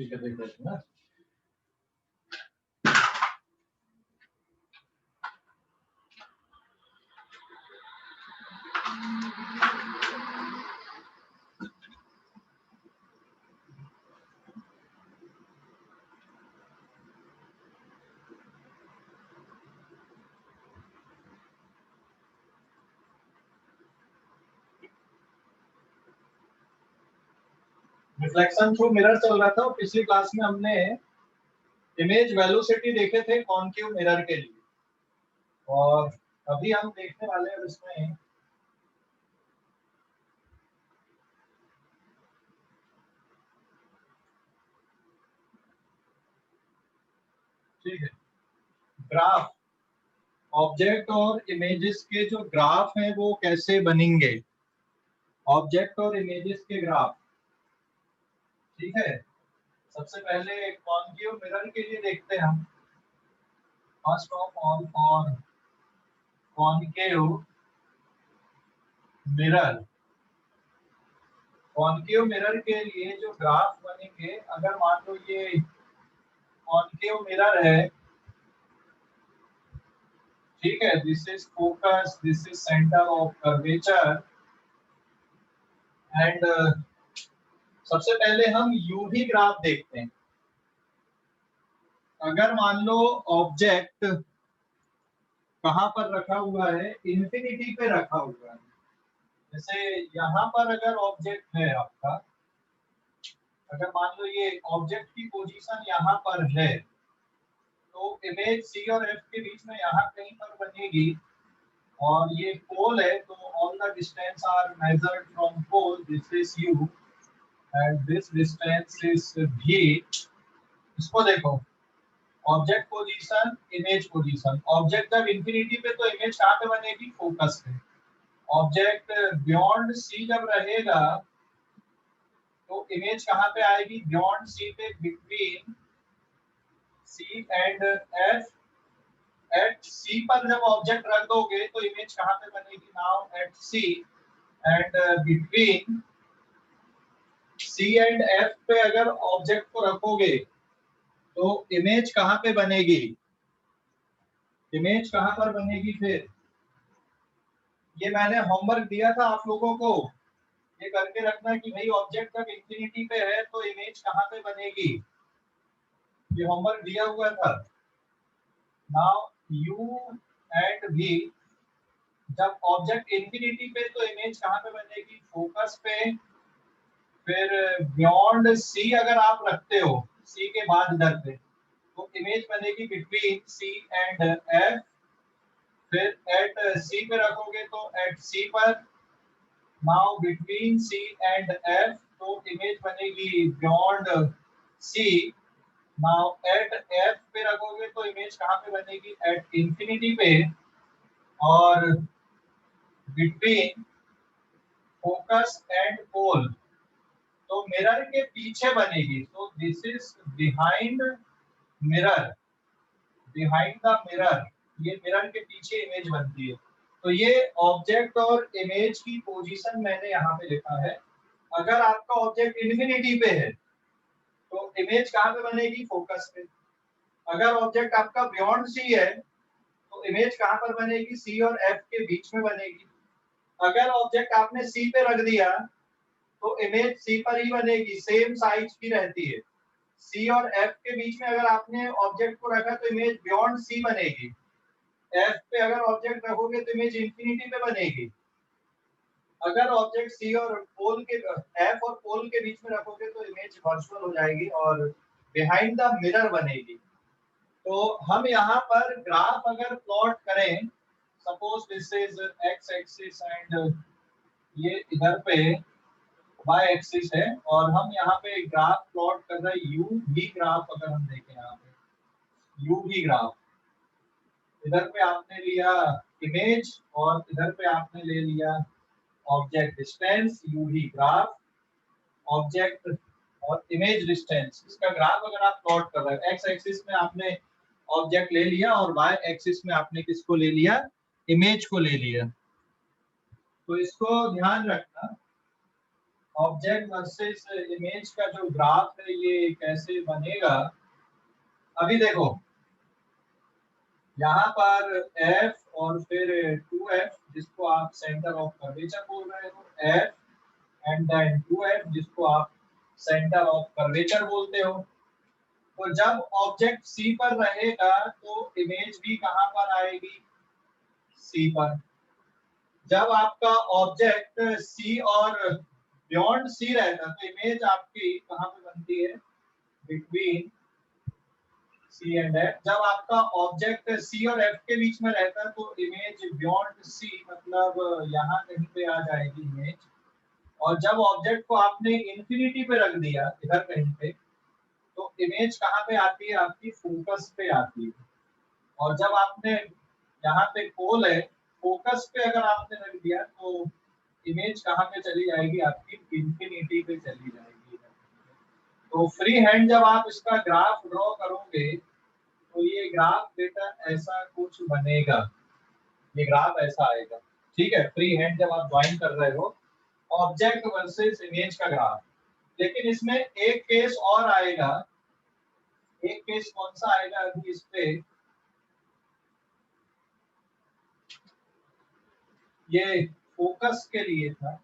ठीक है, देख लेते हैं ना। रिफ्लेक्शन थ्रू मिरर चल रहा था और पिछली क्लास में हमने इमेज वेलोसिटी देखे थे कॉन्केव मिरर के लिए, और अभी हम देखने वाले हैं इसमें ठीक है ग्राफ, ऑब्जेक्ट और इमेजेस के जो ग्राफ हैं वो कैसे बनेंगे, ऑब्जेक्ट और इमेजेस के ग्राफ। ठीक है, सबसे पहले कॉन्केव मिरर के लिए देखते हैं हम। First of all for concave mirror, concave mirror के लिए जो ग्राफ बनेंगे, अगर मान लो ये कॉन्केव मिरर है, ठीक है, this is focus, this is centre of curvature, and सबसे पहले हम यूवी ग्राफ देखते हैं। अगर मान लो ऑब्जेक्ट कहां पर रखा हुआ है, इंफिनिटी पे रखा हुआ है, जैसे यहाँ पर अगर ऑब्जेक्ट है आपका, अगर मान लो ये ऑब्जेक्ट की पोजीशन यहाँ पर है, तो इमेज सी और एफ के बीच में यहाँ कहीं पर बनेगी, और ये पोल है तो all the distance are measured from pole, this is u and this distance is भी। इसको देखो, object position, image position, object जब इंफिनिटी पे तो इमेज कहाँ पे बनेगी, फोकस पे। ऑब्जेक्ट बियॉन्ड सी जब रहेगा तो इमेज कहाँ पे आएगी, बियॉन्ड सी पे, between C and F. At C पर जब ऑब्जेक्ट रख दोगे तो इमेज कहाँ पे बनेगी, now at C, and between C and F पे अगर ऑब्जेक्ट को रखोगे तो इमेज कहाँ पे बनेगी, इमेज कहाँ पर बनेगी फिर। ये मैंने होमवर्क दिया था आप लोगों को, ये करके रखना कि भाई ऑब्जेक्ट जब इंफिनिटी पे है तो इमेज कहाँ पे बनेगी, ये होमवर्क दिया हुआ था। नाउ यू एंड वी, जब ऑब्जेक्ट इंफिनिटी पे तो इमेज कहाँ पे बनेगी, फोकस पे। फिर बियॉन्ड सी अगर आप रखते हो, सी के बाद इधर पे, तो इमेज बनेगी बिटवीन सी एंड एफ। फिर एट सी पे रखोगे तो एट सी पर, now between C and F, तो इमेज बनेगी beyond C. Now at F पे रखोगे तो इमेज कहाँ पे बनेगी, एट इंफिनिटी पे, और बिटवीन फोकस एंड पोल, तो मिरर के पीछे बनेगी। तो this is behind mirror, behind the mirror, ये मिरर के पीछे इमेज बनती है। तो ये ऑब्जेक्ट और इमेज की पोजीशन मैंने यहाँ पे लिखा है। अगर आपका ऑब्जेक्ट इन्फिनिटी पे है तो इमेज कहाँ पे बनेगी, फोकस पे। अगर ऑब्जेक्ट आपका बियॉन्ड सी है तो इमेज कहाँ पर बनेगी, सी और एफ के बीच में बनेगी। अगर ऑब्जेक्ट आपने सी पे रख दिया तो इमेज सी पर ही बनेगी, सेम साइज की रहती है। सी और एफ के बीच में अगर आपने ऑब्जेक्ट को रखा तो इमेज बियॉन्ड सी बनेगी। एफ पे अगर ऑब्जेक्ट रखोगे तो इमेज इंफिनिटी पे बनेगी। अगर ऑब्जेक्ट सी और पोल के, एफ और पोल के बीच में रखोगे तो इमेज वर्चुअल हो जाएगी और बिहाइंड द मिरर बनेगी। तो हम यहाँ पर ग्राफ अगर प्लॉट करें, suppose this is x axis and ये इधर पे y एक्सिस है, और हम यहाँ पे ग्राफ प्लॉट कर रहे हैं, यू भी ग्राफ अगर हम देखें यहाँ पे यू भी ग्राफ, इधर पे आपने लिया इमेज और इधर पे आपने ले लिया ऑब्जेक्ट डिस्टेंस, यू भी ग्राफ, ऑब्जेक्ट और इमेज डिस्टेंस, इसका ग्राफ अगर आप प्लॉट कर रहे हो, एक्स एक्सिस में आपने ऑब्जेक्ट ले लिया और y एक्सिस में आपने किसको ले लिया, इमेज को ले लिया। तो इसको ध्यान रखना ऑब्जेक्ट वर्सेस इमेज का जो ग्राफ है ये कैसे बनेगा। अभी देखो यहाँ पर f और फिर 2f जिसको आप सेंटर ऑफ कर्वेचर बोल रहे हो, f एंड देन 2f जिसको आप सेंटर ऑफ कर्वेचर बोलते हो। तो जब ऑब्जेक्ट C पर रहेगा तो इमेज भी कहाँ पर आएगी, C पर। जब आपका ऑब्जेक्ट C और बियॉन्ड C रहता तो इमेज आपकी कहाँ पे बनती है, बिटवीन C एंड F। जब आपका ऑब्जेक्ट C और F के बीच में रहता है तो इमेज बियॉन्ड C मतलब यहाँ कहीं पे आ जाएगी इमेज। और जब ऑब्जेक्ट को आपने इंफिनिटी पे रख दिया इधर कहीं पे तो इमेज कहाँ पे आती है, आपकी फोकस पे आती है। और जब आपने यहाँ पे पोल है, फोकस पे अगर आपने रख दिया तो इमेज कहाँ पे चली जाएगी, आपकी इंफिनिटी पे चली जाएगी। तो फ्री हैंड जब आप इसका ग्राफ ड्रॉ करोगे तो ये ग्राफ बेटा ऐसा कुछ बनेगा, ये ग्राफ ऐसा आएगा। ठीक है, फ्री हैंड जब आप ड्राइंग कर रहे हो ऑब्जेक्ट वर्सेस इमेज का ग्राफ। लेकिन इसमें एक केस और आएगा, एक केस कौन सा आएगा अभी इस पे, ये फोकस के लिए था,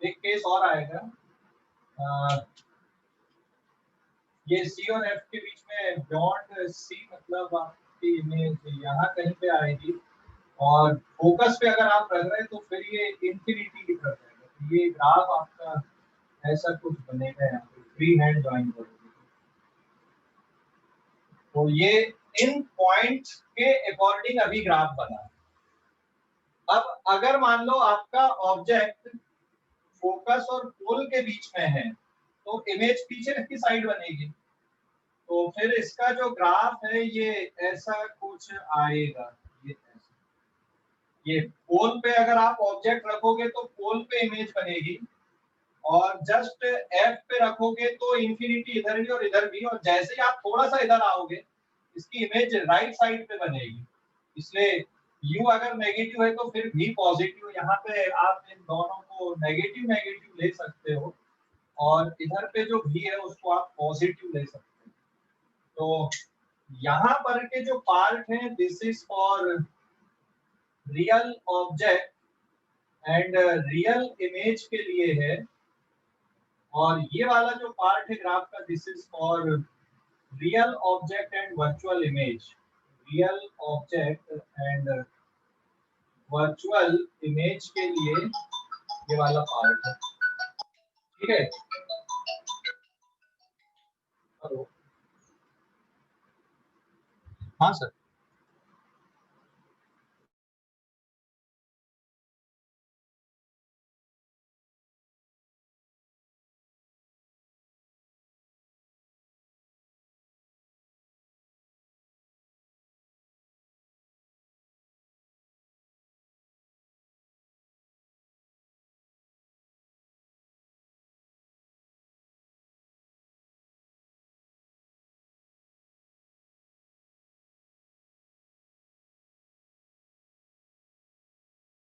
एक केस और आएगा। ये सी और एफ के बीच में बियॉन्ड सी मतलब आपकी इमेज यहाँ कहीं पे आएगी और फोकस पे अगर आप रख रहे हैं तो फिर ये इंफिनिटी की तरफ जाएगा। तो ये ग्राफ आपका ऐसा कुछ बनेगा यहाँ पे फ्री हैंड ड्राइंग करोगे तो ये इन पॉइंट्स के अकॉर्डिंग अभी ग्राफ बना। अब अगर मान लो आपका ऑब्जेक्ट फोकस और पोल के बीच में है तो इमेज पीछे की साइड बनेगी। तो फिर इसका जो ग्राफ है ये ऐसा कुछ आएगा, ये ऐसा। ये पोल पे अगर आप ऑब्जेक्ट रखोगे तो पोल पे इमेज बनेगी और जस्ट एफ पे रखोगे तो इंफिनिटी इधर भी और इधर भी, और जैसे ही आप थोड़ा सा इधर आओगे इसकी इमेज राइट साइड पे बनेगी। इसलिए u अगर नेगेटिव है तो फिर v पॉजिटिव, यहाँ पे आप इन दोनों को नेगेटिव नेगेटिव ले सकते हो और इधर पे जो v है उसको आप पॉजिटिव ले सकते हो। तो यहाँ पर के जो पार्ट है this is for real object and real image के लिए है, और ये वाला जो पार्ट है ग्राफ का this is for real object and virtual image, real object and virtual image के लिए ये वाला पार्ट है। ठीक है, हेलो, हाँ सर।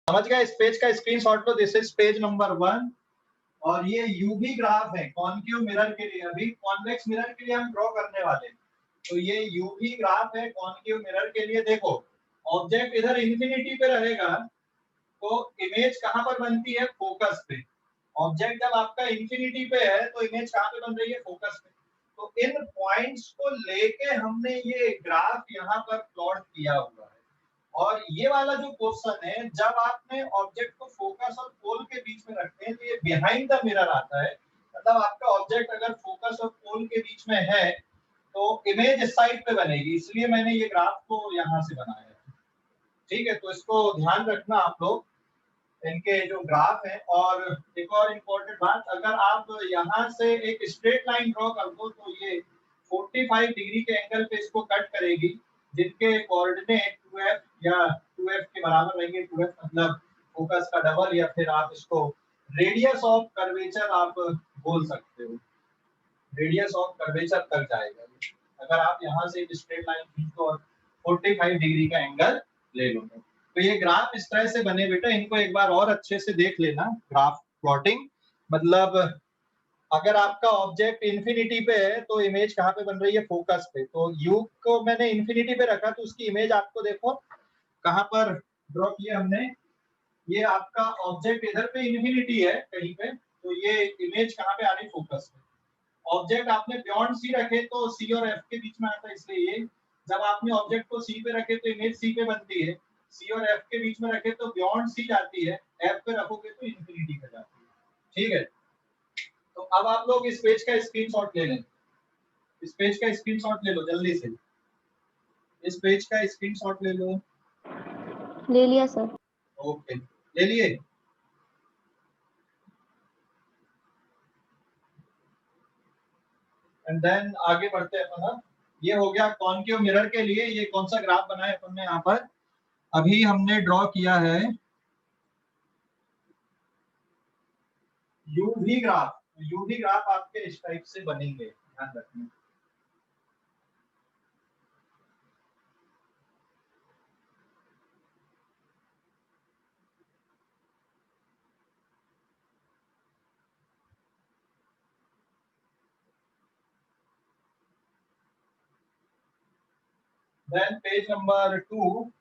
समझ गया, इस पेज का screenshot low, this is page number 1। और ये यूवी ग्राफ है कॉन्केव मिरर के लिए, अभी कॉन्वेक्स मिरर के लिए हम ड्रॉ करने वाले हैं। तो ये यूवी ग्राफ है कॉन्केव मिरर के लिए। देखो ऑब्जेक्ट इधर इंफिनिटी पे रहेगा तो इमेज कहां पर बनती है, फोकस पे। ऑब्जेक्ट जब आपका इंफिनिटी पे है तो इमेज कहां पे बन रही है, फोकस पे। तो इन पॉइंट्स को लेके हमने ये ग्राफ यहाँ पर प्लॉट किया हुआ है। और ये वाला जो क्वेश्चन है, जब आपने ऑब्जेक्ट को फोकस और पोल के बीच में रखते हैं तो ये बिहाइंड द मिरर आता है। मतलब आपका ऑब्जेक्ट अगर फोकस और पोल के बीच में है तो इमेज इस साइड पे बनेगी, इसलिए मैंने ये ग्राफ को यहाँ से बनाया है। ठीक है, तो इसको ध्यान रखना आप लोग, इनके जो ग्राफ है। और एक और इम्पोर्टेंट बात, अगर आप यहाँ से एक स्ट्रेट लाइन ड्रॉ कर दो तो ये 45 डिग्री के एंगल पे इसको कट करेगी, जिनके कोऑर्डिनेट 2f या 2f के बराबर रहेंगे। 2f मतलब फोकस का डबल, या फिर आप इसको रेडियस ऑफ कर्वेचर आप बोल सकते हो, रेडियस ऑफ कर्वेचर तक जाएगा अगर आप यहाँ से एक स्ट्रेट लाइन खींच दो और 45 डिग्री का एंगल ले लो। तो ये ग्राफ इस तरह से बने बेटा, इनको एक बार और अच्छे से देख लेना। ग्राफ प्लॉटिंग मतलब अगर आपका ऑब्जेक्ट इन्फिनिटी पे है तो इमेज कहाँ पे बन रही है, फोकस पे। तो यू को मैंने इन्फिनिटी पे रखा तो उसकी इमेज आपको देखो कहाँ पर ड्रॉ किया हमने। ये आपका ऑब्जेक्ट इधर पे इन्फिनिटी है कहीं पे, तो ये इमेज कहाँ पे आ रही, फोकस पे। ऑब्जेक्ट आपने बियॉन्ड सी रखे तो सी और एफ के बीच में आता है, इसलिए ये जब आपने ऑब्जेक्ट को सी पे रखे तो इमेज सी पे बनती है, सी और एफ के बीच में रखे तो बियॉन्ड सी जाती है, एफ पे रखोगे तो इन्फिनिटी पे जाती है। ठीक है, तो अब आप लोग इस पेज का स्क्रीनशॉट ले लें, इस पेज का स्क्रीनशॉट ले लो जल्दी से, इस पेज का स्क्रीनशॉट ले लो। ले लिया सर। ओके, ले लिए। एंड देन आगे बढ़ते हैं अपन। ये हो गया कॉनकेव मिरर के लिए। ये कौन सा ग्राफ बनाया अपन ने यहाँ पर, अभी हमने ड्रॉ किया है यूवी ग्राफ। यूवी ग्राफ आपके इस टाइप से बनेंगे, ध्यान रखना। देन पेज नंबर 2,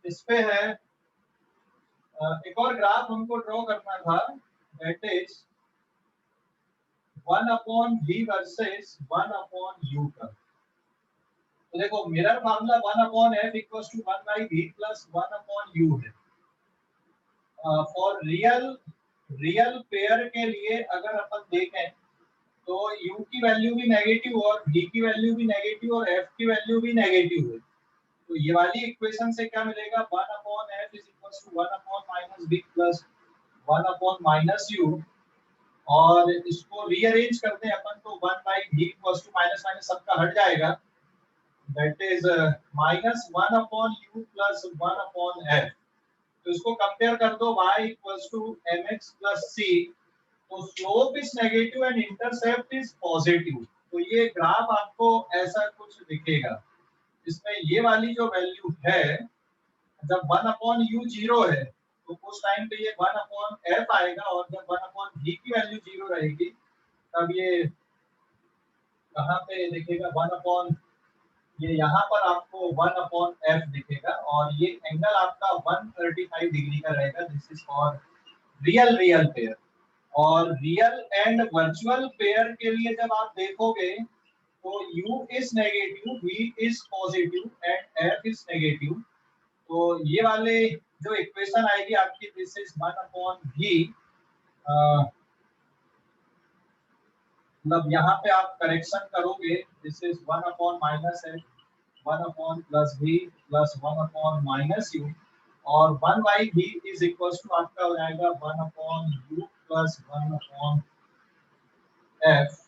इस पे है एक और ग्राफ हमको ड्रॉ करना था, that is 1/v versus 1/u का। तो देखो mirror formula 1/f equals to 1/v plus 1/u है। फॉर रियल पेयर के लिए अगर अपन देखें तो u की वैल्यू भी नेगेटिव और v की वैल्यू भी नेगेटिव और f की वैल्यू भी नेगेटिव है। तो ये वाली इक्वेशन से क्या मिलेगा, 1/f is equals to 1/-v plus 1/-u। और इसको रीअरेंज करते हैं अपन तो 1/v equals to minus minus सबका हट जाएगा, that is -1/u plus 1/f। तो इसको कंपेयर कर दो, y equals to mx plus c। तो slope is negative and intercept is positive. तो ये ग्राफ आपको ऐसा कुछ दिखेगा। इसमें ये वाली जो वैल्यू है, जब 1/u 0 है तो उस टाइम पे ये 1/f आएगा, और जब 1/v की वैल्यू 0 रहेगी तब ये कहाँ पे दिखेगा, 1/, ये यहाँ पर आपको 1/f दिखेगा। और ये एंगल आपका 135 डिग्री का रहेगा। This is for real pair. और रियल एंड वर्चुअल पेयर के लिए जब आप देखोगे तो u is negative, v is positive and f is negative. तो ये वाले जो इक्वेशन आएगी आपकी, दिस इज 1/v। मतलब यहाँ पे आप करेक्शन करोगे, this is 1/-f 1/+v plus 1/-u। और 1/v इज इक्वल्स टू आपका हो जाएगा 1/u प्लस 1/f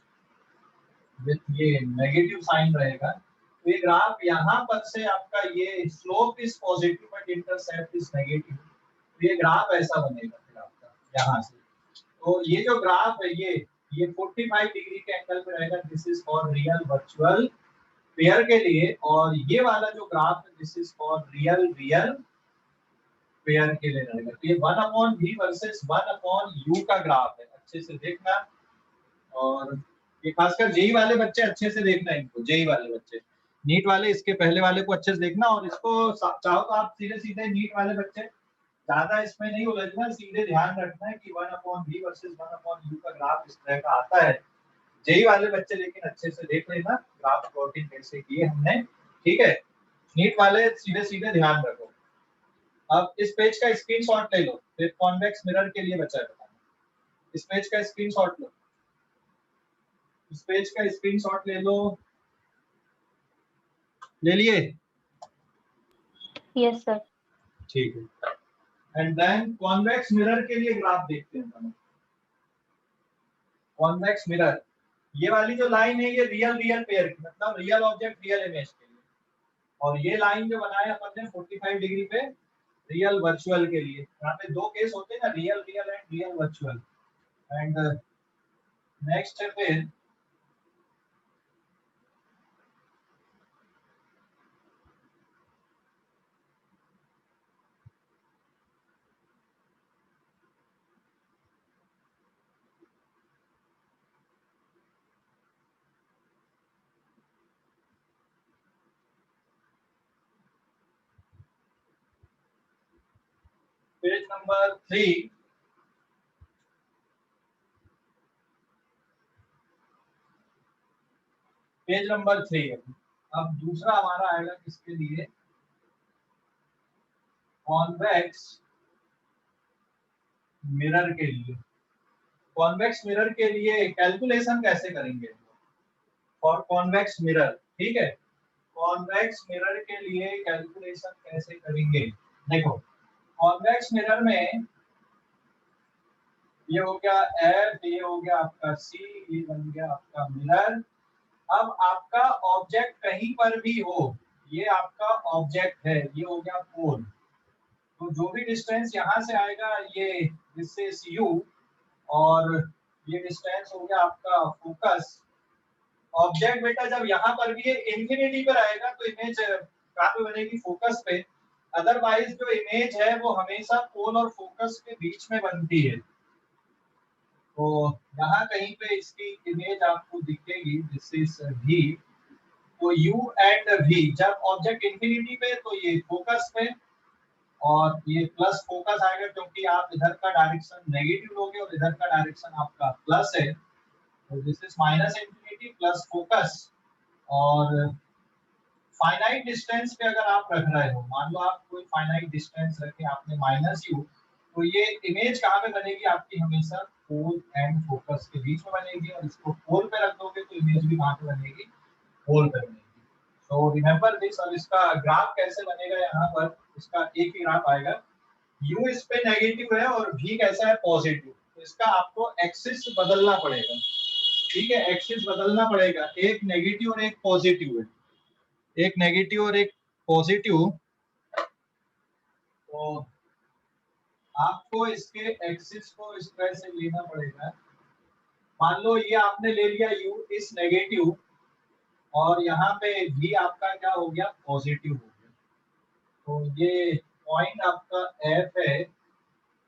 विथ ये नेगेटिव साइन रहेगा। तो ये ग्राफ यहाँ पर से आपका ये slope is positive but intercept is negative. तो ये ग्राफ ऐसा बनेगा फिर आपका यहाँ से। तो ये जो ग्राफ है ये 45 डिग्री के एंगल पे रहेगा। This is for real virtual pair के लिए। और ये वाला जो ग्राफ है, this is for real pair के लिए रहेगा। तो ये 1/v वर्सेस 1/u का ग्राफ है, अच्छे से देखना। और ये खासकर जेई वाले बच्चे अच्छे से देखना, इनको जेई वाले बच्चे, नीट वाले इसके पहले वाले को अच्छे से देखना। और इसको चाहो तो आप सीधे सीधे नीट वाले बच्चे ज्यादा इसमें नहीं उलझना, सीधे ध्यान रखना है कि 1/v वर्सेस 1/u का ग्राफ इस तरह का आता है। जेई वाले बच्चे लेकिन अच्छे से देख लेना ग्राफ प्लॉटिंग कैसे किए हमने, ठीक है। नीट वाले सीधे सीधे ध्यान रखो। अब इस पेज का स्क्रीनशॉट ले लो, फिर कॉन्वेक्स मिरर के लिए बचा है बताना। इस पेज का स्क्रीनशॉट लो, इस पेज का स्क्रीनशॉट ले लो। ले लिए? Yes sir. ठीक है। एंड देन कॉन्वेक्स मिरर के लिए ग्राफ देखते हैं। कॉन्वेक्स मिरर, ये वाली जो लाइन है ये रियल पेयर की, मतलब रियल ऑब्जेक्ट रियल इमेज के लिए। और ये लाइन जो बनाया अपन ने 45 डिग्री पे, रियल वर्चुअल के लिए यहाँ पे दो केस होते हैं ना, real real and real virtual. And next है फिर पेज नंबर 3। Page number 3। अब दूसरा हमारा आएगा किसके लिए, कॉन्वेक्स मिरर के लिए। कॉन्वेक्स मिरर के लिए कैलकुलेशन कैसे करेंगे फॉर कॉन्वेक्स मिरर, ठीक है। कॉन्वेक्स मिरर के लिए कैलकुलेशन कैसे करेंगे, देखो कॉन्वेक्स मिरर में ये हो गया एफ, ये हो गया आपका सी, ये बन गया आपका मिरर। अब आपका ऑब्जेक्ट कहीं पर भी हो, ये आपका ऑब्जेक्ट है, ये हो गया पोल। तो जो भी डिस्टेंस यहाँ से आएगा ये दिस इज यू, और ये डिस्टेंस हो गया आपका फोकस। ऑब्जेक्ट बेटा जब यहाँ पर भी इंफिनिटी पर आएगा तो इमेज कहाँ पे बनेगी, फोकस पे। अदरवाइज जो इमेज है वो हमेशा पोल और फोकस के बीच में बनती है। तो यहाँ कहीं पे इसकी इमेज आपको दिखेगी, दिस इज भी। तो u एंड v जब ऑब्जेक्ट इंफिनिटी पे तो ये फोकस पे, और ये प्लस फोकस आएगा क्योंकि आप इधर का डायरेक्शन नेगेटिव लोगे और इधर का डायरेक्शन आपका प्लस है। तो this is minus infinity plus focus. और फाइनाइट डिस्टेंस पे अगर आप रख रहे हो, मान लो आप कोई फाइनाइट डिस्टेंस रखे आपने माइनस यू, तो ये इमेज कहाँ पे बनेगी आपकी, हमेशा पोल एंड फोकस के बीच में बनेगी। और इसको पोल पे रख दोगे तो इमेज भी कहाँ पे बनेगी, पोल पे बनेगी। So remember this. और इसका ग्राफ कैसे बनेगा, यहाँ पर इसका एक ही ग्राफ आएगा। यू इस पे नेगेटिव है और v कैसा है, पॉजिटिव। तो इसका आपको एक्सिस बदलना पड़ेगा, ठीक है, एक्सिस बदलना पड़ेगा। एक नेगेटिव और एक पॉजिटिव है, एक नेगेटिव और एक पॉजिटिव। तो आपको इसके एक्सिस को इस तरह से लेना पड़ेगा। मान लो ये आपने ले लिया u इस नेगेटिव, और यहाँ पे v आपका क्या हो गया, पॉजिटिव हो गया। तो ये पॉइंट आपका f है।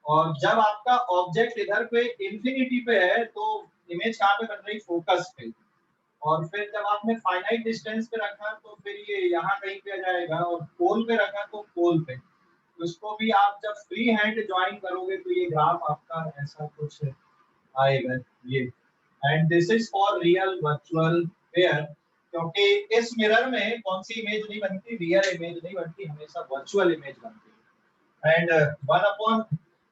और जब आपका ऑब्जेक्ट इधर पे इंफिनिटी पे है तो इमेज कहाँ पे बन रही, फोकस पे। और फिर जब आपने फाइनाइट डिस्टेंस पे रखा तो फिर ये यहाँ कहीं पे आ जाएगा, और पोल पे रखा तो पोल पे। तो इसको भी आप जब फ्री हैंड ज्वाइन करोगे तो ये ग्राफ आपका ऐसा कुछ आएगा ये। And this is for real virtual pair, क्योंकि इस मिरर में कौन सी इमेज नहीं बनती, रियल इमेज नहीं बनती, हमेशा वर्चुअल इमेज बनती है। And 1 upon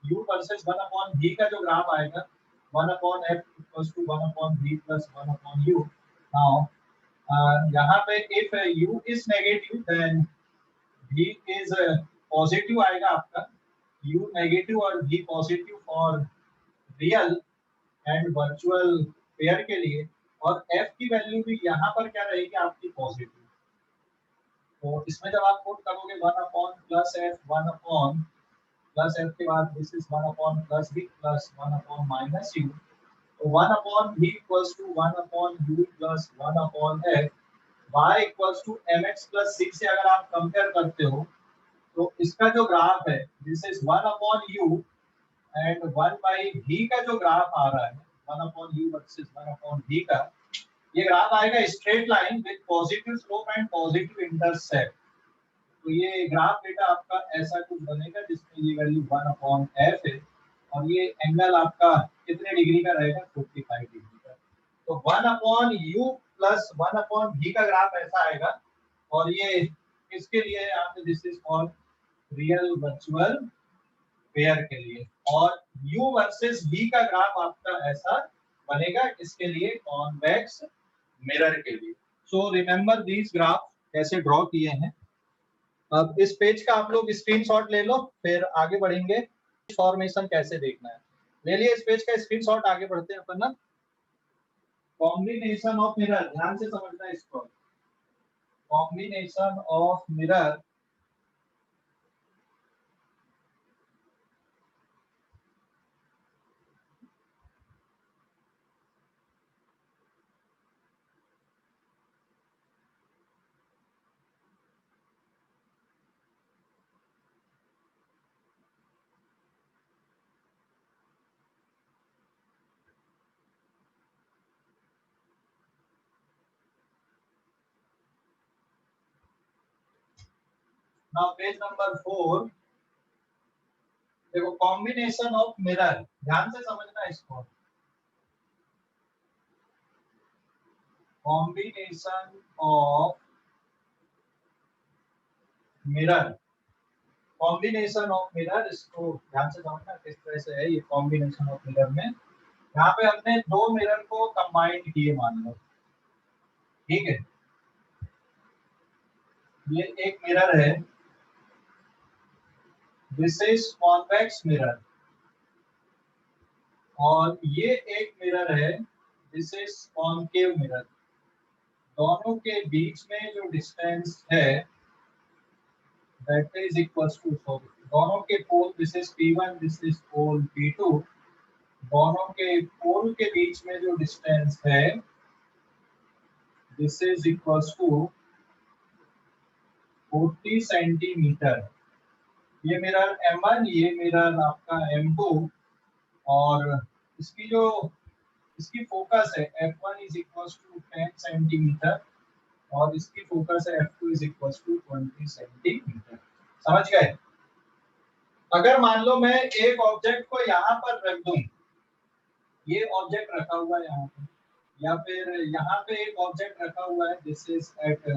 u versus 1 upon v का जो ग्राफ आएगा, 1 upon f equals to 1 upon v plus 1 upon u। Now यहाँ पे if u is negative then v is positive आएगा आपका, u नेगेटिव और v positive for real and virtual pair के लिए। और f की वैल्यू भी यहाँ पर क्या रहेगी आपकी, पॉजिटिव। तो इसमें जब आप पुट करोगे 1 upon plus f 1 upon plus f के बाद this is 1 upon plus v plus 1 upon minus u। तो 1 upon v equals to 1 upon u plus 1 upon f। y equals to mx plus 6 से अगर आप कंपेयर करते हो तो इसका जो ग्राफ है this is 1 upon u and 1 by v का जो ग्राफ आ रहा है 1 upon u versus 1 upon v का, ये ग्राफ आएगा straight line with positive slope and positive intercept. तो ये ग्राफ बेटा आपका ऐसा कुछ बनेगा जिसमें ये वैल्यू 1 अपॉन f है, और ये एंगल आपका कितने डिग्री का रहेगा, 45 डिग्री का। तो 1 upon u plus 1 upon v का ग्राफ ऐसा आएगा। और ये किसके लिए है, यहाँ पे this is for real virtual pair के लिए। और u वर्सेस v का ग्राफ आपका ऐसा बनेगा, इसके लिए कॉन्वेक्स मिरर के लिए। सो रिमेंबर दीस ग्राफ कैसे ड्रॉ किए हैं। अब इस पेज का आप लोग स्क्रीनशॉट ले लो, फिर आगे बढ़ेंगे फॉर्मेशन कैसे देखना है। ले लिए इस पेज का स्क्रीनशॉट, आगे बढ़ते हैं अपन ना। कॉम्बिनेशन ऑफ मिरर, ध्यान से समझना इसको। Combination of mirror now page number 4, देखो कॉम्बिनेशन ऑफ मिरर, ध्यान से समझना इसको। Combination of mirror, combination of mirror, इसको ध्यान से समझना किस तरह से है ये कॉम्बिनेशन ऑफ मिरर में। यहाँ पे हमने दो मिरर को कंबाइन किए मान लो, ठीक है। ये एक मिरर है, दिस इज कॉन्वेक्स मिरर, और ये एक मिरर है, दिस इज कॉनकेव मिरर। दोनों के बीच में जो डिस्टेंस है that is equal to, sorry दोनों के pole, this is P1, this is pole P2, दोनों के पोल के बीच में जो डिस्टेंस है this is equal to 40 centimetre. ये मिरर M1, ये मिरर आपका M2, और इसकी जो इसकी फोकस है F1 is equal to 10 centimetre, और इसकी फोकस है F2 is equal to 20 centimetre. समझ गए? अगर मान लो मैं एक ऑब्जेक्ट को यहाँ पर रख दूं, ये ऑब्जेक्ट रखा हुआ है यहाँ पे, या फिर यहाँ पे एक ऑब्जेक्ट रखा हुआ है, this is at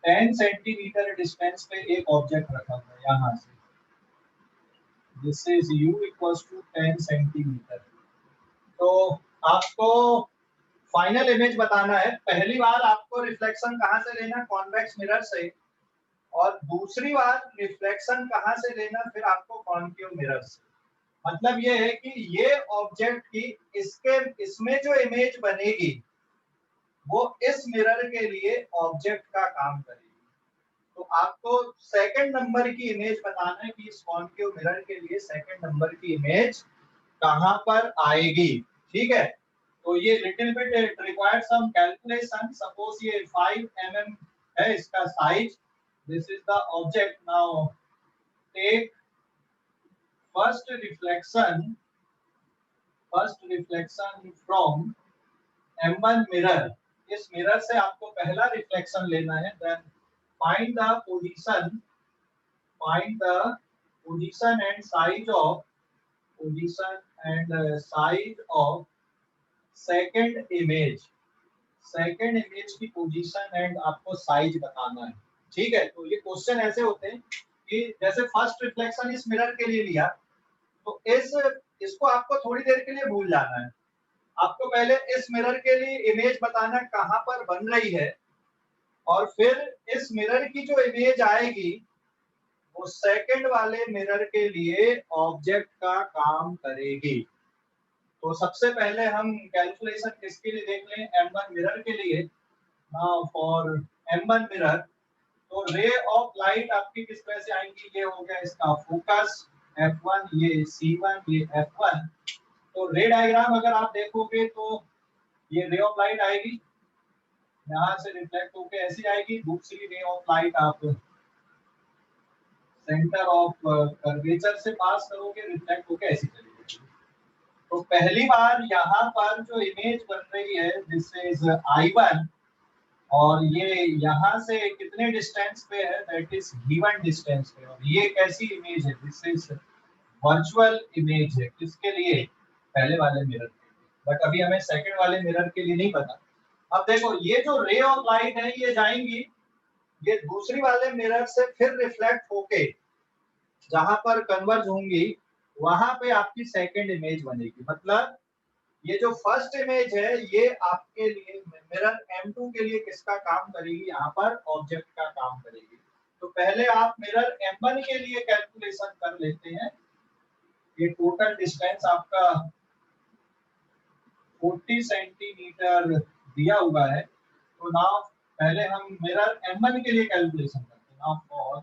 10 centimetre distance पे एक ऑब्जेक्ट रखा हुआ है यहाँ से, this is U equals to 10 centimetre. तो आपको फाइनल इमेज बताना है। पहली बार आपको रिफ्लेक्शन कहाँ से लेना, कॉन्वेक्स मिरर से, और दूसरी बार रिफ्लेक्शन कहाँ से लेना, फिर आपको कॉनकेव मिरर से। मतलब ये है कि ये ऑब्जेक्ट की इसमें जो इमेज बनेगी वो इस मिरर के लिए ऑब्जेक्ट का काम करेगी। तो आपको सेकंड नंबर की इमेज बताना है कि इस कॉनकेव मिरर के लिए सेकंड नंबर की इमेज कहां पर आएगी, ठीक है। तो ये little bit it required some calculation. Suppose ये 5 mm है इसका size, this is the object. Now take first reflection from M1 mirror. इस मिरर से आपको पहला रिफ्लेक्शन लेना है। Then find the position and size of second image। Second image की पोजीशन एंड आपको साइज बताना है, ठीक है। तो ये क्वेश्चन ऐसे होते हैं कि जैसे फर्स्ट रिफ्लेक्शन इस मिरर के लिए लिया, तो इसको आपको थोड़ी देर के लिए भूल जाना है। आपको पहले इस मिरर के लिए इमेज बताना कहां पर बन रही है, और फिर इस मिरर की जो इमेज आएगी वो सेकंड वाले मिरर के लिए ऑब्जेक्ट का काम करेगी। तो सबसे पहले हम कैलकुलेशन किसके लिए देख लें, M1 मिरर के लिए। नाउ फॉर M1 मिरर, तो रे ऑफ लाइट आपकी किस तरह से आएंगी, ये हो गया इसका फोकस F1, ये C1, ये F1। तो रे डायग्राम अगर आप देखोगे तो ये रे ऑफ लाइट आएगी, यहाँ से रिफ्लेक्ट होकर ऐसी आएगी। दूसरी रे ऑफ लाइट आप सेंटर ऑफ कर्वेचर से पास करोगे, रिफ्लेक्ट होकर ऐसी चली जाएगी। तो पहली बार यहाँ पर जो इमेज बन रही है दिस इज I1, और ये यहाँ से कितने डिस्टेंस पे है, दैट इज गिवन डिस्टेंस पे। और ये कैसी इमेज है, दिस इज वर्चुअल इमेज है। किसके लिए, पहले वाले मिरर के लिए, बट अभी हमें सेकंड वाले मिरर के लिए नहीं पता। अब देखो ये जो रे ऑफ लाइट है ये जाएंगी, ये दूसरी वाले मिरर से फिर रिफ्लेक्ट होके जहां पर कन्वर्ज होंगी वहां पे आपकी सेकंड इमेज बनेगी। मतलब ये जो फर्स्ट इमेज है ये आपके लिए मिरर M2 के लिए किसका काम करेगी, यहाँ पर ऑब्जेक्ट का काम करेगी। तो पहले आप मिरर M1 के लिए कैलकुलेशन कर लेते हैं। ये टोटल डिस्टेंस आपका 40 सेंटीमीटर दिया हुआ है। तो नाउ पहले हम मिरर M1 के लिए कैलकुलेशन करते हैं। Now for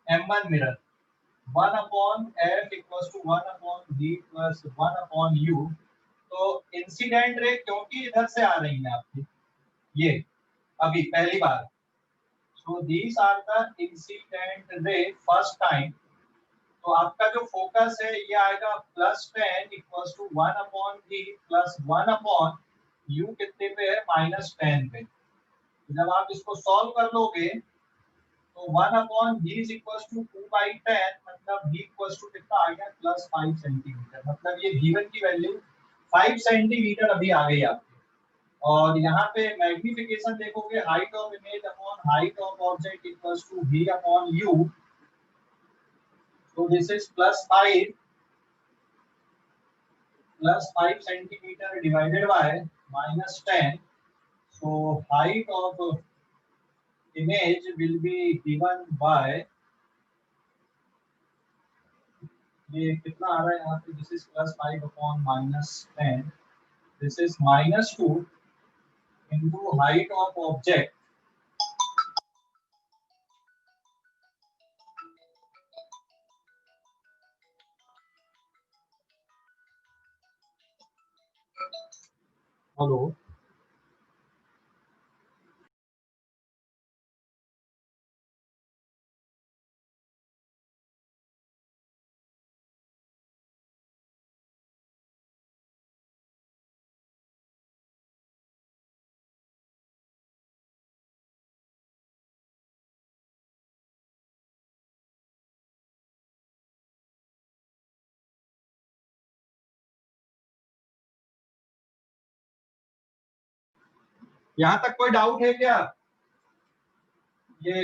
M1 mirror 1/f equals to 1/v plus 1/u। तो इंसिडेंट रे क्योंकि इधर से आ रही है आपकी, ये अभी पहली बार, so these are the incident ray first time. तो आपका जो फोकस है ये आएगा +10 equals to 1/v plus 1/u कितने पे है, -10 पे। तो जब आप इसको सॉल्व कर लोगे तो 1/v इज इक्वल टू 2/10, मतलब v इक्वल टू कितना आ गया, +5 सेंटीमीटर। मतलब ये v1 की वैल्यू 5 सेंटीमीटर अभी आ गई आपकी। और यहाँ पे मैग्निफिकेशन देखोगे, height of image upon height of object equal to v upon u। तो this is +5 centimetre divided by -10। So height of image will be given by, ये कितना आ रहा है यहाँ पे, this is +5 upon -10, this is -2 into height of object hello यहाँ तक कोई डाउट है क्या? ये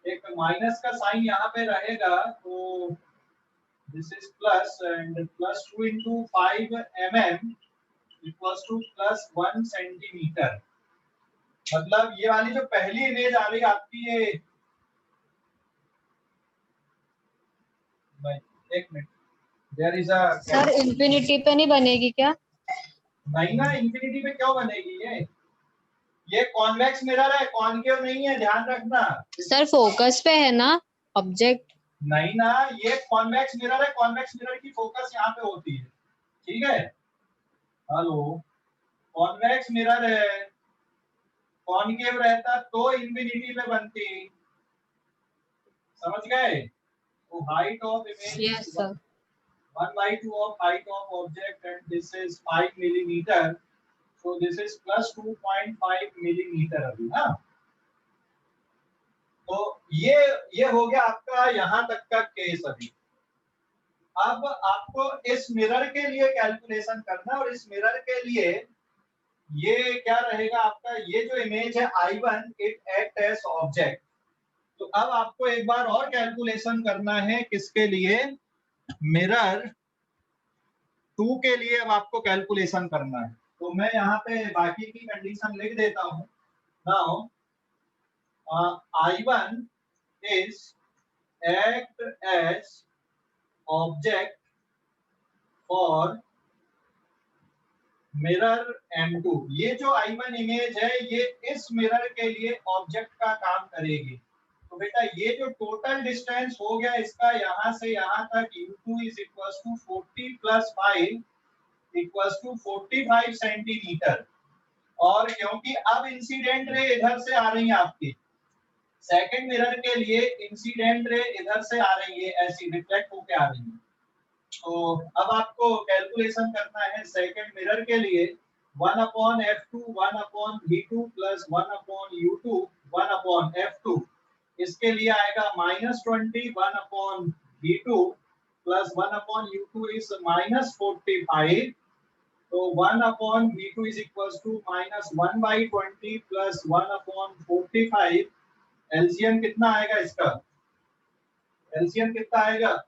एक माइनस का साइन यहाँ पे रहेगा, तो this is plus and +2 into 5 mm equals to +1 centimetre. मतलब ये वाली जो पहली इमेज आ रही है आपकी, ये एक minute, there is a, sir infinity पे नहीं बनेगी क्या? नहीं ना, इंफिनिटी पे क्यों बनेगी? ये कॉन्वेक्स मिरर है, कॉनकेव नहीं है, ध्यान रखना। सर फोकस पे है ना ऑब्जेक्ट? नहीं ना, ये कॉन्वेक्स मिरर है, कॉन्वेक्स मिरर की फोकस यहाँ पे होती है, ठीक है। हेलो, कॉन्वेक्स मिरर है, कॉनकेव रहता तो इंफिनिटी पे बनती, समझ गए? तो height of image yes sir. 1/2 of height of object and this is 5 millimeter, so this is +2.5 millimeter अभी ना। तो ये हो गया आपका यहाँ तक का केस अभी। अब आपको इस मिरर के लिए कैलकुलेशन करना, और इस मिरर के लिए ये क्या रहेगा आपका, ये जो इमेज है I1 it act as object. तो अब आपको एक बार और कैलकुलेशन करना है, किसके लिए? मिरर 2 के लिए अब आपको कैलकुलेशन करना है। तो मैं यहाँ पे बाकी की कंडीशन लिख देता हूँ। Now I1 is act as object for mirror M2। ये जो I1 इमेज है, ये इस मिरर के लिए ऑब्जेक्ट का काम करेगी। तो बेटा ये जो टोटल डिस्टेंस हो गया इसका यहाँ से यहाँ तक, U2 is equals to 40 plus 5 equals to 45 centimetre. और क्योंकि अब इंसिडेंट रे इधर से आ रही है आपकी, सेकंड मिरर के लिए इंसिडेंट रे इधर से आ रही है, ऐसी रिफ्लेक्ट होके आ रही है। तो अब आपको कैलकुलेशन करना है सेकंड मिरर के लिए, 1/f2 1/v2 plus 1/u2 1/f2। इसके लिए आएगा -20 1/v2 प्लस 1/u2 इज -45। तो 1/v2 is equals to -1/20 plus 1/45। LCM कितना आएगा इसका? एलसीएम कितना आएगा?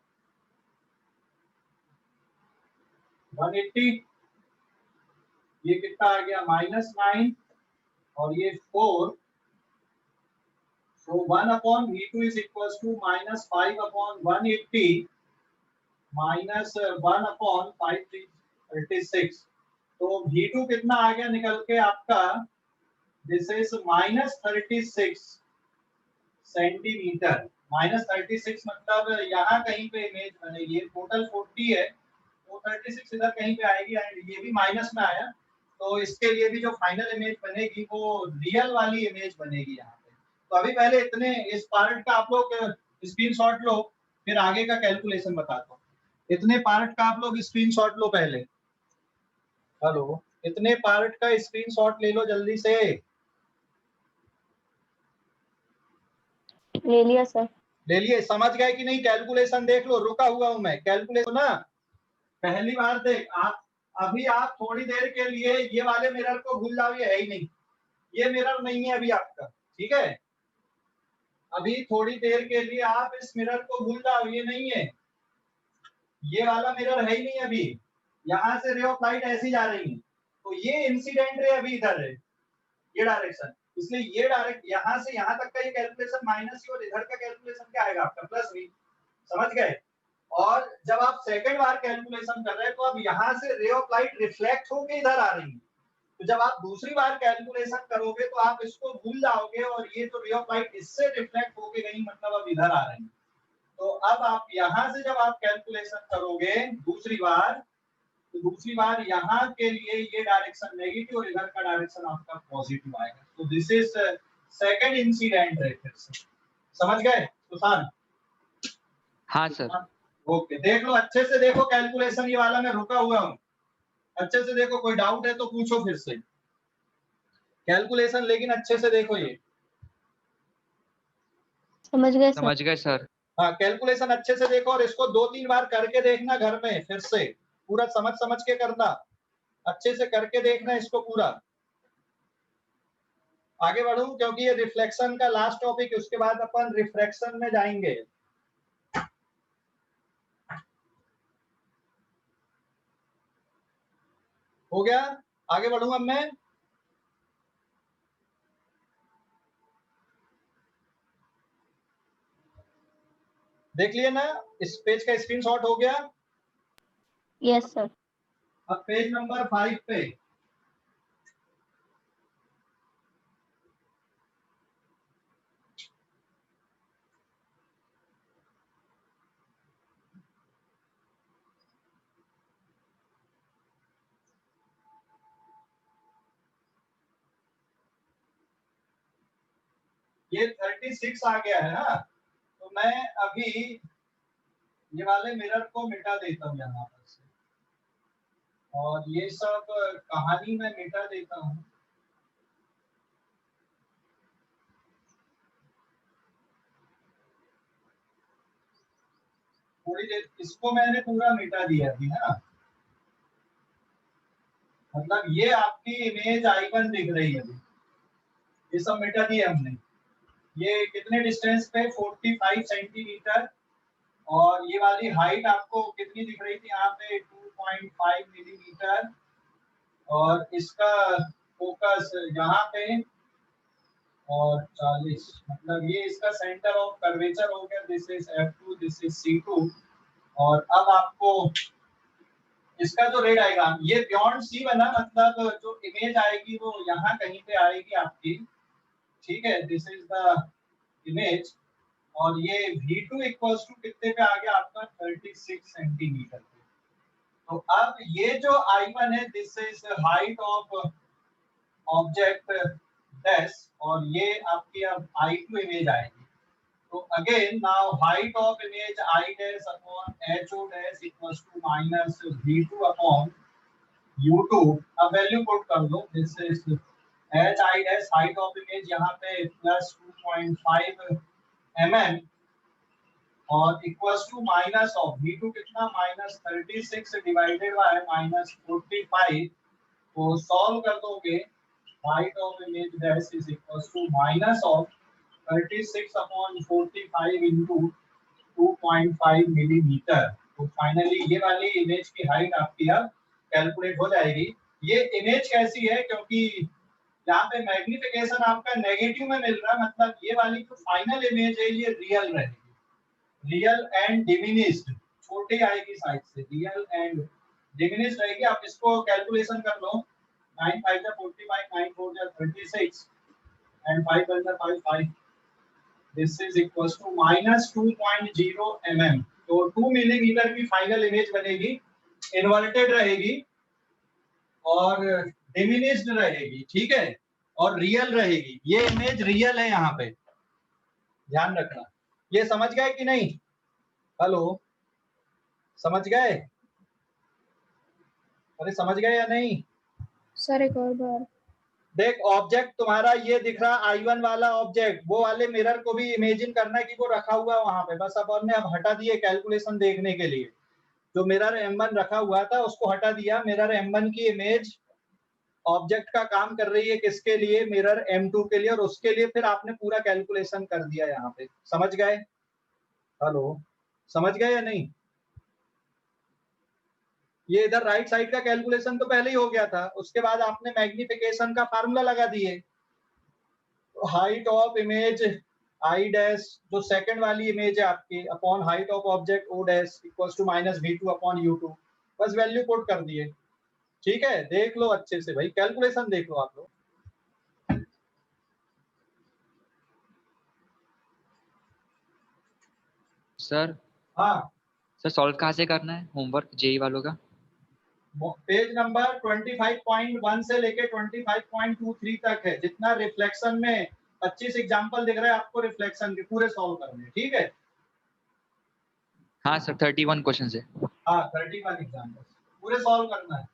180। ये कितना आ गया? -9 और ये 4। सो 1/v2 इज इक्वल्स टू -5/180 -1/536। तो v2 कितना आ गया निकल के आपका? This is -36 centimetre. -36 मतलब यहाँ कहीं पे इमेज बनेगी, टोटल 40 है तो 36 इधर कहीं पे आएगी, एंड ये भी माइनस में आया, तो इसके लिए भी जो फाइनल इमेज बनेगी वो रियल वाली इमेज बनेगी यहाँ पे। तो अभी पहले इतने इस पार्ट का आप लोग स्क्रीनशॉट लो, फिर आगे का कैलकुलेशन बताता हूँ। इतने पार्ट का आप लोग स्क्रीनशॉट लो पहले। हेलो, इतने पार्ट का स्क्रीनशॉट ले लो जल्दी से। ले लिया सर। ले लिए, समझ गए कि नहीं? कैलकुलेशन देख लो, रुका हुआ हूं मैं, कैलकुलेशन ना पहली बार देख। आप अभी आप थोड़ी देर के लिए ये वाले मिरर को भूल जाओ, ये है ही नहीं, ये मिरर नहीं है अभी आपका, ठीक है? अभी थोड़ी देर के लिए आप इस मिरर को भूल जाओ, ये नहीं है, ये वाला मिरर है ही नहीं अभी। यहां से रे ऑफ लाइट ऐसी जा रही है, तो ये इंसिडेंट रे अभी इधर है, ये डायरेक्शन, इसलिए ये डायरेक्ट यहां से यहां तक का ये कैलकुलेशन माइनस ही, और इधर का कैलकुलेशन क्या आएगा आपका? प्लस भी। समझ गए? और जब आप सेकंड बार कैलकुलेशन कर रहे हैं तो अब यहां से रे ऑफ लाइट रिफ्लेक्ट होके इधर आ रही है, तो जब आप दूसरी बार कैलकुलेशन करोगे तो आप इसको भूल जाओगे, और ये जो रे ऑफ लाइट इससे रिफ्लेक्ट होके गई, मतलब अब इधर आ रही है। तो अब आप यहां से जब आप कैलकुलेशन करोगे दूसरी बार, तो दूसरी बार यहाँ के लिए ये डायरेक्शन नेगेटिव और इधर का डायरेक्शन आपका पॉजिटिव आएगा। तो दिस इज सेकंड इंसिडेंट है। फिर से समझ गए सुशांत? हाँ सर। ओके, देख लो अच्छे से, देखो कैलकुलेशन, ये वाला मैं रुका हुआ हूँ, अच्छे से देखो, कोई डाउट है तो पूछो फिर से कैलकुलेशन, लेकिन अच्छे से देखो ये। समझ गए सर। समझ गए सर। हाँ, कैलकुलेशन अच्छे से देखो, और इसको 2-3 बार करके देखना घर में, फिर से पूरा समझ समझ के करना, अच्छे से करके देखना इसको पूरा। आगे बढ़ूं क्योंकि ये रिफ्लेक्शन का लास्ट टॉपिक, उसके बाद अपन रिफ्रैक्शन में जाएंगे। हो गया? आगे बढ़ूं अब मैं। देख लिए ना, इस पेज का स्क्रीनशॉट हो गया? Yes sir. अब पेज नंबर 5 पे ये 36 आ गया है ना, तो मैं अभी ये वाले मिरर को मिटा देता हूँ यहाँ पर से, और ये सब कहानी में मिटा देता हूँ। थोड़ी देर इसको मैंने पूरा मिटा दिया अभी, है ना? मतलब ये आपकी इमेज आइकन दिख रही है अभी, ये सब मिटा दिया हमने। ये कितने डिस्टेंस पे? 45 सेंटीमीटर, और ये वाली हाइट आपको कितनी दिख रही थी यहाँ पे? 2.5 मिलीमीटर, और इसका फोकस यहाँ पे, और 40, मतलब ये इसका सेंटर ऑफ कर्वेचर हो गया। This is F2, this is C2। और अब आपको इसका जो रेड आएगा, ये बियॉन्ड सी बना, मतलब जो इमेज आएगी वो यहाँ कहीं पे आएगी आपकी, ठीक है? दिस इज द इमेज, और ये V2 इक्वल्स टू कितने पे आ गया आपका? 36 सेंटीमीटर पे। तो अब ये जो I1 है, this is height of object dash, और ये आपकी अब I2 इमेज आएगी। तो again now height of image I dash upon HO dash equals to minus V2 upon U2। अब वैल्यू पुट कर दो, this is HI dash, height of image यहाँ पे प्लस 2.5 mm, और equals to minus of V2 कितना? Minus 36 divided by minus 45। तो solve कर दोगे, height of image dash is equals to minus of 36 upon 45 into 2.5 millimetre. तो finally ये वाली इमेज की हाइट आपकी अब कैलकुलेट हो जाएगी। ये इमेज कैसी है? क्योंकि यहाँ पे मैग्निफिकेशन आपका नेगेटिव में मिल रहा है, मतलब ये वाली जो फाइनल इमेज है ये रियल रहेगी, रियल एंड डिमिनिश्ड, छोटी आएगी साइज से, रियल एंड डिमिनिश्ड रहेगी। आप इसको कैलकुलेशन कर लो, 9 5 जा 45, 9 4 जा 36, एंड 5 1 जा 5 5। This is equals to minus 2.0 mm। तो 2 मिलीमीटर की फाइनल इमेज बनेगी, इन्वर्टेड रहेगी और डिमिनिश्ड रहेगी, ठीक है, और रियल रहेगी। ये इमेज रियल है, यहाँ पे ध्यान रखना। ये समझ गए कि नहीं? हेलो, समझ गए? अरे समझ गए या नहीं सर एक और बार। देख ऑब्जेक्ट तुम्हारा ये दिख रहा I1 वाला ऑब्जेक्ट, वो वाले मिरर को भी इमेजिन करना है कि वो रखा हुआ है वहां पे, बस अपन ने अब हटा दिए कैलकुलेशन देखने के लिए। जो मिरर M1 रखा हुआ था उसको हटा दिया, मिरर M1 की इमेज ऑब्जेक्ट का काम कर रही है किसके लिए, मिरर M2 के लिए, और उसके लिए फिर आपने पूरा कैलकुलेशन कर दिया यहाँ पे। समझ गए? हेलो, समझ गए या नहीं? ये इधर राइट साइड का कैलकुलेशन तो पहले ही हो गया था, उसके बाद आपने मैग्निफिकेशन का फार्मूला लगा दिए। तो height of image I dash, जो सेकंड वाली इमेज है आपकी, upon height of object O dash equals to minus V2 upon U2, बस वैल्यू पुट कर दिए। ठीक है, देख लो अच्छे से भाई, कैलकुलेशन देख लो आप लोग। सर हाँ, सर सॉल्व कहाँ से करना है होमवर्क जेई वालों का? पेज नंबर 25.1 से लेके 25.23 तक है, जितना रिफ्लेक्शन में 25 एग्जांपल दिख रहा है आपको रिफ्लेक्शन के, पूरे सॉल्व करने हैं। ठीक है, हाँ सर 31 क्वेश्चन है। हाँ 31 एग्जांपल पूरे सॉल्व करना है।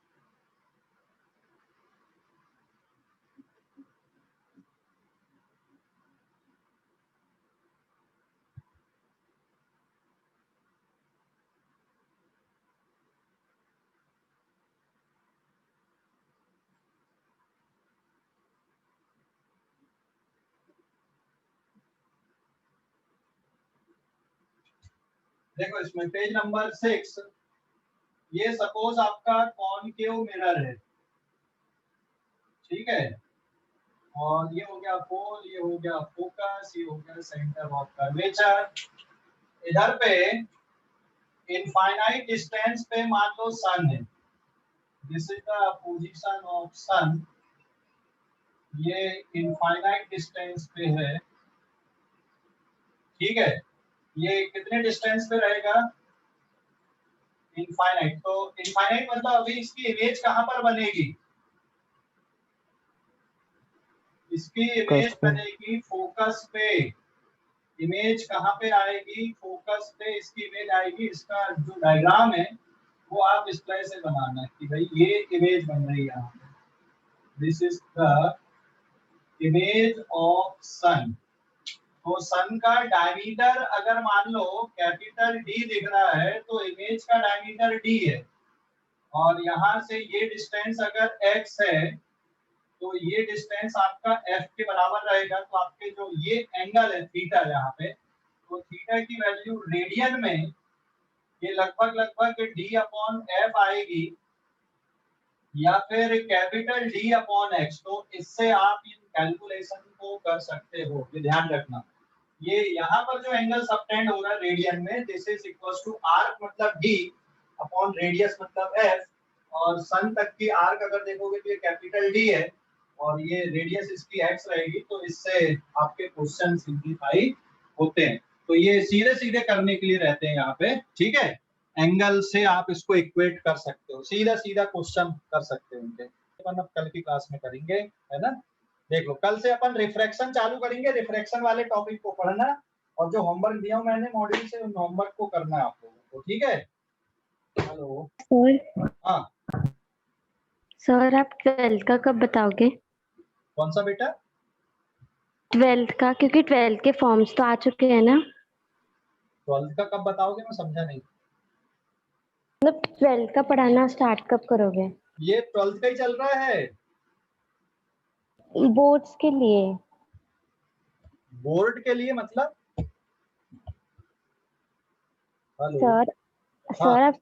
देखो इसमें पेज नंबर 6, ये सपोज आपका कॉनकेव मिरर है, ठीक है, और ये हो गया पोल, ये हो गया फोकस, ये हो गया सेंटर ऑफ कर्वेचर। इधर पे इनफाइनाइट डिस्टेंस पे मान लो सन है, this is the position of sun, ये इनफाइनाइट डिस्टेंस पे है। ठीक है, ये कितने डिस्टेंस पे रहेगा, इनफाइनाइट। तो इनफाइनाइट मतलब अभी इसकी इमेज कहां पर बनेगी, इसकी इमेज बनेगी फोकस पे। इमेज कहां पे आएगी, फोकस पे इसकी इमेज आएगी। इसका जो डायग्राम है वो आप इस तरह से बनाना है कि भाई ये इमेज बन रही है यहाँ पे, this is the image of sun. तो सन का डायमीटर अगर मान लो कैपिटल डी दिख रहा है तो इमेज का डायमीटर डी है, और यहाँ से ये डिस्टेंस अगर x है तो ये डिस्टेंस आपका f के बराबर रहेगा। तो आपके जो ये एंगल है थीटा यहाँ पे, तो थीटा की वैल्यू रेडियन में ये लगभग d अपॉन f आएगी, या फिर कैपिटल D अपॉन x। तो इससे आप इन कैलकुलेशन को कर सकते हो, ये ध्यान रखना। ये यहाँ पर जो एंगल सबटेंड हो रहा है रेडियन में, this is equals to arc मतलब d अपॉन रेडियस मतलब f, और सन तक की आर्क अगर देखोगे तो ये कैपिटल D है और ये रेडियस इसकी x रहेगी। तो इससे आपके क्वेश्चन सिंपलीफाई होते हैं। तो ये सीधे सीधे करने के लिए रहते हैं यहाँ पे, ठीक है, एंगल से आप इसको इक्वेट कर सकते हो, सीधा सीधा क्वेश्चन कर सकते हो इनके। अपन अब कल की क्लास में करेंगे, है ना। देख लो कल से अपन रिफ्रैक्शन चालू करेंगे, रिफ्रैक्शन वाले टॉपिक को पढ़ना, और जो होमवर्क दिया हूं मैंने मॉड्यूल से, उन होमवर्क को करना है आप लोगों को, ठीक है। हेलो सर, हाँ सर आप 12th का कब बताओगे? कौन सा बेटा? 12th का, क्योंकि 12th के फॉर्म्स तो आ चुके हैं ना। 12th का कब बताओगे, मैं समझा नहीं। मतलब 12th का पढ़ाना स्टार्ट कब करोगे? ये 12th का ही चल रहा है, बोर्ड्स के लिए। बोर्ड के लिए मतलब। हेलो सर हाँ सर आप